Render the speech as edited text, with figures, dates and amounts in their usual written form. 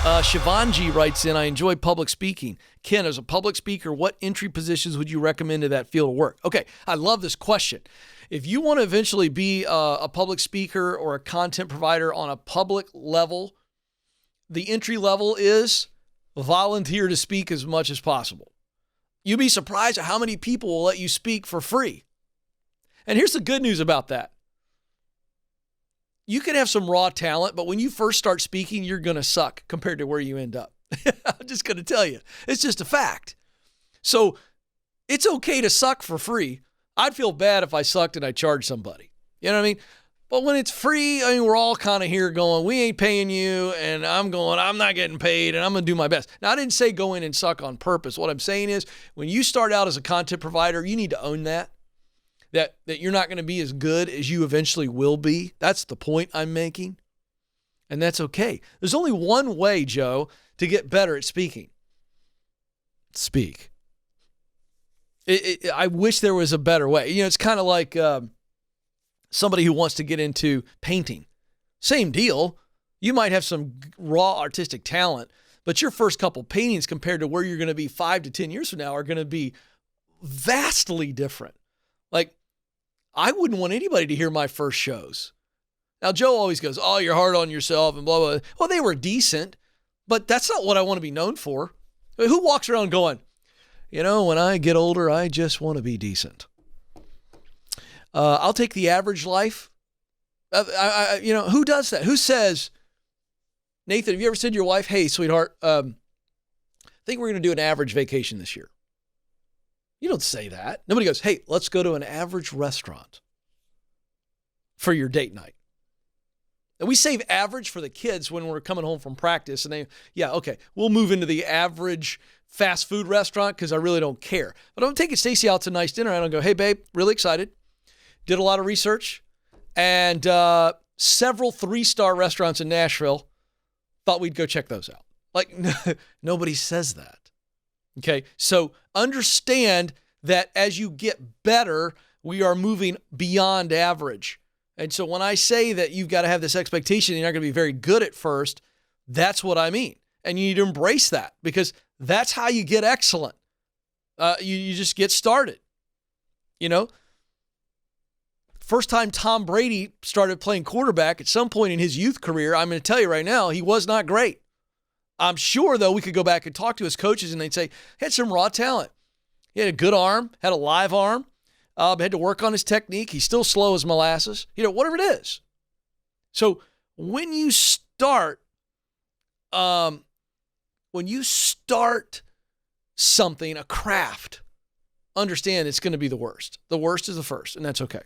Shivanji writes in, I enjoy public speaking. Ken, as a public speaker, what entry positions would you recommend to that field of work? Okay, I love this question. If you want to eventually be a public speaker or a content provider on a public level, the entry level is volunteer to speak as much as possible. You'd be surprised at how many people will let you speak for free. And here's the good news about that. You can have some raw talent, but when you first start speaking, you're going to suck compared to where you end up. I'm just going to tell you. It's just a fact. So it's okay to suck for free. I'd feel bad if I sucked and I charged somebody. You know what I mean? But when it's free, I mean, we're all kind of here going, we ain't paying you, and I'm not getting paid, and I'm going to do my best. Now, I didn't say go in and suck on purpose. What I'm saying is when you start out as a content provider, you need to own that you're not going to be as good as you eventually will be. That's the point I'm making. And that's okay. There's only one way, Joe, to get better at speaking. Speak. I wish there was a better way. You know, it's kind of like somebody who wants to get into painting. Same deal. You might have some raw artistic talent, but your first couple paintings compared to where you're going to be 5 to 10 years from now are going to be vastly different. Like, I wouldn't want anybody to hear my first shows. Now, Joe always goes, oh, you're hard on yourself and blah, blah. Well, they were decent, but that's not what I want to be known for. I mean, who walks around going, you know, when I get older, I just want to be decent. I'll take the average life. Who does that? Who says, Nathan, have you ever said to your wife, hey, sweetheart, I think we're going to do an average vacation this year? You don't say that. Nobody goes, hey, let's go to an average restaurant for your date night. And we save average for the kids when we're coming home from practice. And we'll move into the average fast food restaurant because I really don't care. But I'm taking Stacy out to a nice dinner and I'll go, hey, babe, really excited. Did a lot of research. And several 3-star restaurants in Nashville. Thought we'd go check those out. Like, nobody says that. Okay, so understand that as you get better, we are moving beyond average. And so when I say that you've got to have this expectation you're not going to be very good at first, that's what I mean. And you need to embrace that because that's how you get excellent. You just get started. You know, first time Tom Brady started playing quarterback at some point in his youth career, I'm going to tell you right now, he was not great. I'm sure, though, we could go back and talk to his coaches and they'd say, he had some raw talent. He had a good arm, had a live arm, had to work on his technique. He's still slow as molasses, whatever it is. So when you start something, a craft, understand it's going to be the worst. The worst is the first, and that's okay.